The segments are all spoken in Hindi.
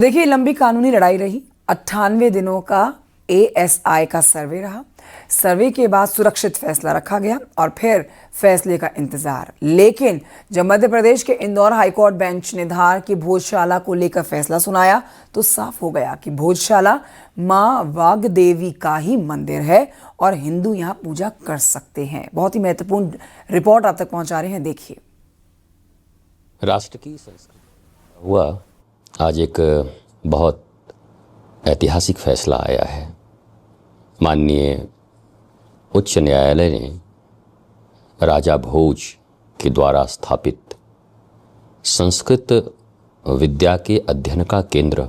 देखिए, लंबी कानूनी लड़ाई रही। 98 दिनों का एएसआई का सर्वे रहा। सर्वे के बाद सुरक्षित फैसला रखा गया और फिर फैसले का इंतजार। लेकिन जब मध्य प्रदेश के इंदौर हाईकोर्ट बेंच ने धार की भोजशाला को लेकर फैसला सुनाया तो साफ हो गया कि भोजशाला मां वाग्देवी का ही मंदिर है और हिंदू यहां पूजा कर सकते हैं। बहुत ही महत्वपूर्ण रिपोर्ट आप तक पहुंचा रहे हैं, देखिए। राष्ट्र की संस्कृति हुआ आज एक बहुत ऐतिहासिक फैसला आया है। माननीय उच्च न्यायालय ने राजा भोज के द्वारा स्थापित संस्कृत विद्या के अध्ययन का केंद्र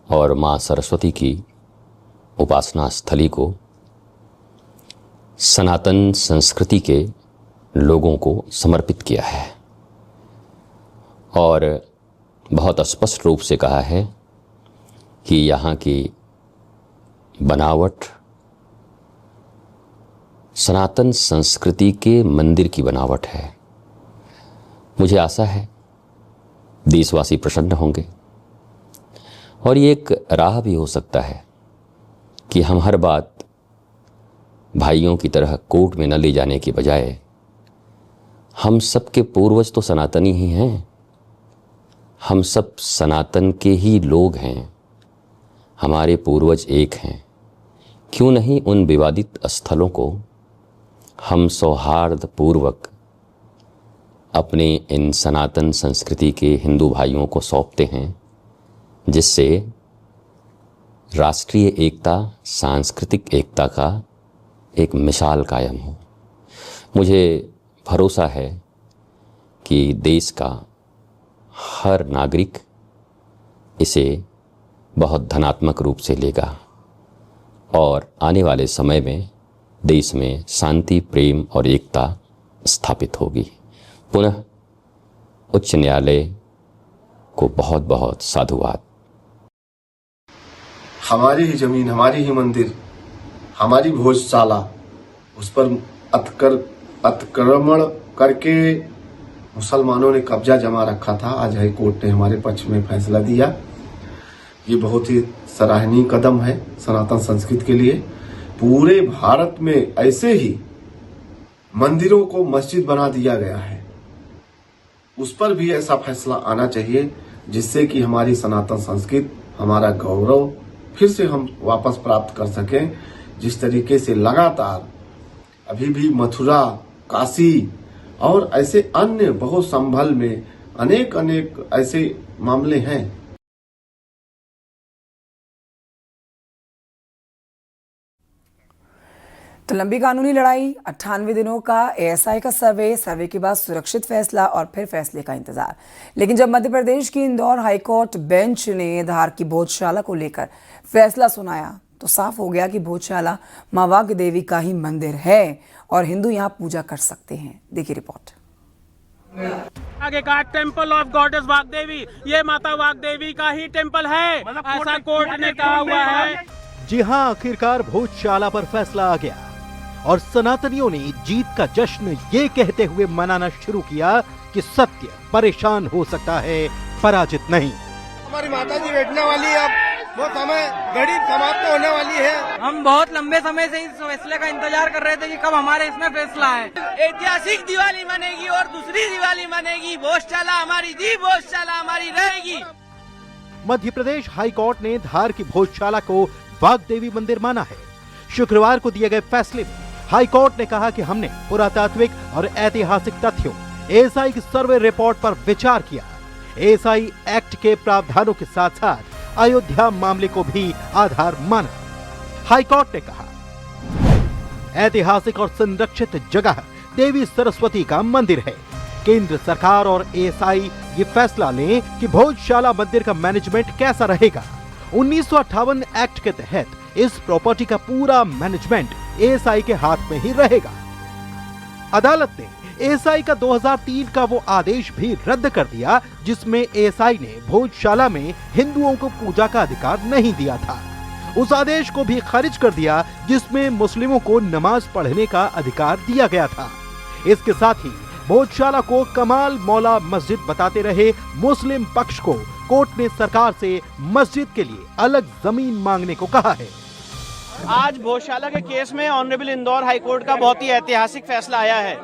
और मां सरस्वती की उपासना स्थली को सनातन संस्कृति के लोगों को समर्पित किया है और बहुत स्पष्ट रूप से कहा है कि यहाँ की बनावट सनातन संस्कृति के मंदिर की बनावट है। मुझे आशा है देशवासी प्रसन्न होंगे और ये एक राह भी हो सकता है कि हम हर बात भाइयों की तरह कोर्ट में न ले जाने की बजाय हम सबके पूर्वज तो सनातनी ही हैं, हम सब सनातन के ही लोग हैं, हमारे पूर्वज एक हैं। क्यों नहीं उन विवादित स्थलों को हम सौहार्द पूर्वक अपने इन सनातन संस्कृति के हिंदू भाइयों को सौंपते हैं, जिससे राष्ट्रीय एकता, सांस्कृतिक एकता का एक मिसाल कायम हो। मुझे भरोसा है कि देश का हर नागरिक इसे बहुत धनात्मक रूप से लेगा और आने वाले समय में देश में शांति, प्रेम और एकता स्थापित होगी। पुनः उच्च न्यायालय को बहुत बहुत साधुवाद। हमारी ही जमीन, हमारी ही मंदिर, हमारी भोजशाला, उस पर अतिक्रमण करके मुसलमानों ने कब्जा जमा रखा था। आज हाई कोर्ट ने हमारे पक्ष में फैसला दिया। ये बहुत ही सराहनीय कदम है सनातन संस्कृति के लिए। पूरे भारत में ऐसे ही मंदिरों को मस्जिद बना दिया गया है, उस पर भी ऐसा फैसला आना चाहिए जिससे कि हमारी सनातन संस्कृति, हमारा गौरव फिर से हम वापस प्राप्त कर सकें। जिस तरीके से लगातार अभी भी मथुरा, काशी और ऐसे अन्य बहुत संभल में अनेक ऐसे मामले हैं। तो लंबी कानूनी लड़ाई, 98 दिनों का एएसआई का सर्वे के बाद सुरक्षित फैसला और फिर फैसले का इंतजार। लेकिन जब मध्य प्रदेश की इंदौर हाईकोर्ट बेंच ने धार की भोजशाला को लेकर फैसला सुनाया तो साफ हो गया कि भोजशाला मां वाग्देवी का ही मंदिर है और हिंदू यहां पूजा कर सकते हैं। देखिए रिपोर्ट। आगे का टेंपल ऑफ गॉडेस वाग्देवी, ये माता वाग्देवी का ही टेंपल है, ऐसा कोर्ट ने कहा हुआ है। जी हां, आखिरकार भोजशाला पर फैसला आ गया और सनातनियों ने जीत का जश्न ये कहते हुए मनाना शुरू किया कि सत्य परेशान हो सकता है, पराजित नहीं। हमारी माता जी बैठने वाली है, अब वो समय घड़ी समाप्त होने वाली है। हम बहुत लंबे समय से इस फैसले का इंतजार कर रहे थे कि कब हमारे इसमें फैसला है। ऐतिहासिक दिवाली मनेगी और दूसरी दिवाली मनेगी। भोजशाला हमारी थी, भोजशाला हमारी रहेगी। मध्य प्रदेश हाईकोर्ट ने धार की भोजशाला को वाग्देवी मंदिर माना है। शुक्रवार को दिए गए फैसले में हाईकोर्ट ने कहा कि हमने पुरातात्विक और ऐतिहासिक तथ्यों, एएसआई की सर्वे रिपोर्ट पर विचार किया। एएसआई एक्ट के प्रावधानों के साथ साथ अयोध्या मामले को भी आधार माना। हाईकोर्ट ने कहा ऐतिहासिक और संरक्षित जगह देवी सरस्वती का मंदिर है। केंद्र सरकार और एएसआई ये फैसला लें कि भोजशाला मंदिर का मैनेजमेंट कैसा रहेगा। 1958 एक्ट के तहत इस प्रॉपर्टी का पूरा मैनेजमेंट एएसआई के हाथ में ही रहेगा। अदालत ने एएसआई का 2003 का वो आदेश भी रद्द कर दिया जिसमें एएसआई ने भोजशाला में हिंदुओं को पूजा का अधिकार नहीं दिया था। उस आदेश को भी खारिज कर दिया जिसमें मुस्लिमों को नमाज पढ़ने का अधिकार दिया गया था। इसके साथ ही भोजशाला को कमाल मौला मस्जिद बताते रहे मुस्लिम पक्ष को कोर्ट ने सरकार से मस्जिद के लिए अलग जमीन मांगने को कहा है। आज भोजशाला के केस में ऑनरेबल इंदौर हाई कोर्ट का बहुत ही ऐतिहासिक फैसला आया है,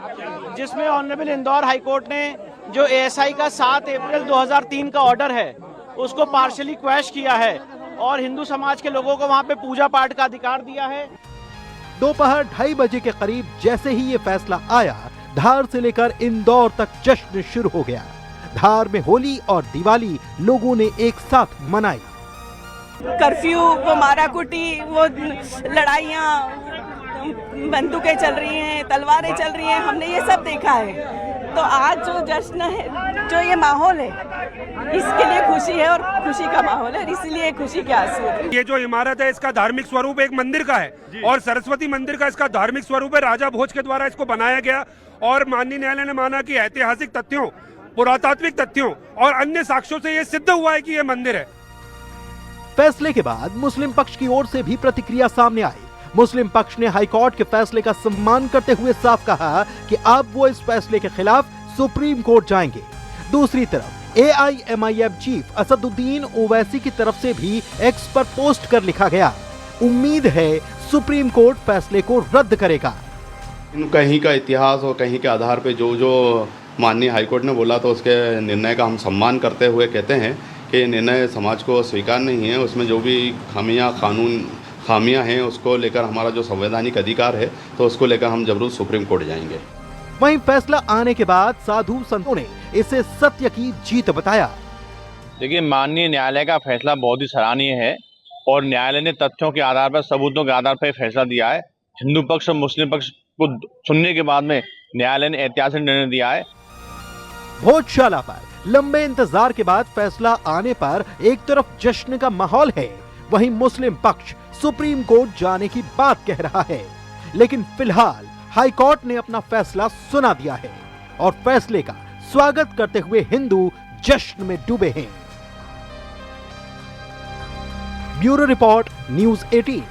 जिसमें ऑनरेबल इंदौर हाई कोर्ट ने जो एएसआई का 7 अप्रैल 2003 का ऑर्डर है उसको पार्शियली क्वैश किया है और हिंदू समाज के लोगों को वहां पे पूजा पाठ का अधिकार दिया है। दोपहर 2:30 बजे के करीब जैसे ही ये फैसला आया, धार से लेकर इंदौर तक जश्न शुरू हो गया। धार में होली और दिवाली लोगों ने एक साथ मनाई। कर्फ्यू, वो माराकुटी, वो लड़ाइयाँ, बंदूकें चल रही हैं, तलवारें चल रही हैं, हमने ये सब देखा है। तो आज जो जश्न है, जो ये माहौल है, इसके लिए खुशी है और खुशी का माहौल है, इसीलिए खुशी के आंसू है। ये जो इमारत है इसका धार्मिक स्वरूप एक मंदिर का है और सरस्वती मंदिर का इसका धार्मिक स्वरूप है। राजा भोज के द्वारा इसको बनाया गया और माननीय न्यायालय ने माना कि ऐतिहासिक तथ्यों, पुरातात्विक तथ्यों और अन्य साक्ष्यों से ये सिद्ध हुआ है कि ये मंदिर है। फैसले के बाद मुस्लिम पक्ष की ओर से भी प्रतिक्रिया सामने आई। मुस्लिम पक्ष ने हाईकोर्ट के फैसले का सम्मान करते हुए साफ कहा कि अब वो इस फैसले के खिलाफ सुप्रीम कोर्ट जाएंगे। दूसरी तरफ एआईएमआईएम चीफ असदुद्दीन ओवैसी की तरफ से भी एक्स पर पोस्ट कर लिखा गया, उम्मीद है सुप्रीम कोर्ट फैसले को रद्द करेगा। कहीं का इतिहास और कहीं के आधार पर जो माननीय हाईकोर्ट ने बोला तो उसके निर्णय का हम सम्मान करते हुए कहते हैं कि ये निर्णय समाज को स्वीकार नहीं है। उसमें जो भी खामियां हैं उसको लेकर हमारा जो संवैधानिक अधिकार है तो उसको लेकर हम जरूर सुप्रीम कोर्ट जाएंगे। वहीं फैसला आने के बाद साधु संतों ने इसे सत्य की जीत बताया। देखिए, माननीय न्यायालय का फैसला बहुत ही सराहनीय है और न्यायालय ने तथ्यों के आधार पर, सबूतों के आधार पर फैसला दिया है। हिंदू पक्ष और मुस्लिम पक्ष को सुनने के बाद में न्यायालय ने ऐतिहासिक निर्णय दिया है। भोजशाला पर लंबे इंतजार के बाद फैसला आने पर एक तरफ जश्न का माहौल है, वहीं मुस्लिम पक्ष सुप्रीम कोर्ट जाने की बात कह रहा है। लेकिन फिलहाल हाई कोर्ट ने अपना फैसला सुना दिया है और फैसले का स्वागत करते हुए हिंदू जश्न में डूबे हैं। Bureau report, news 18।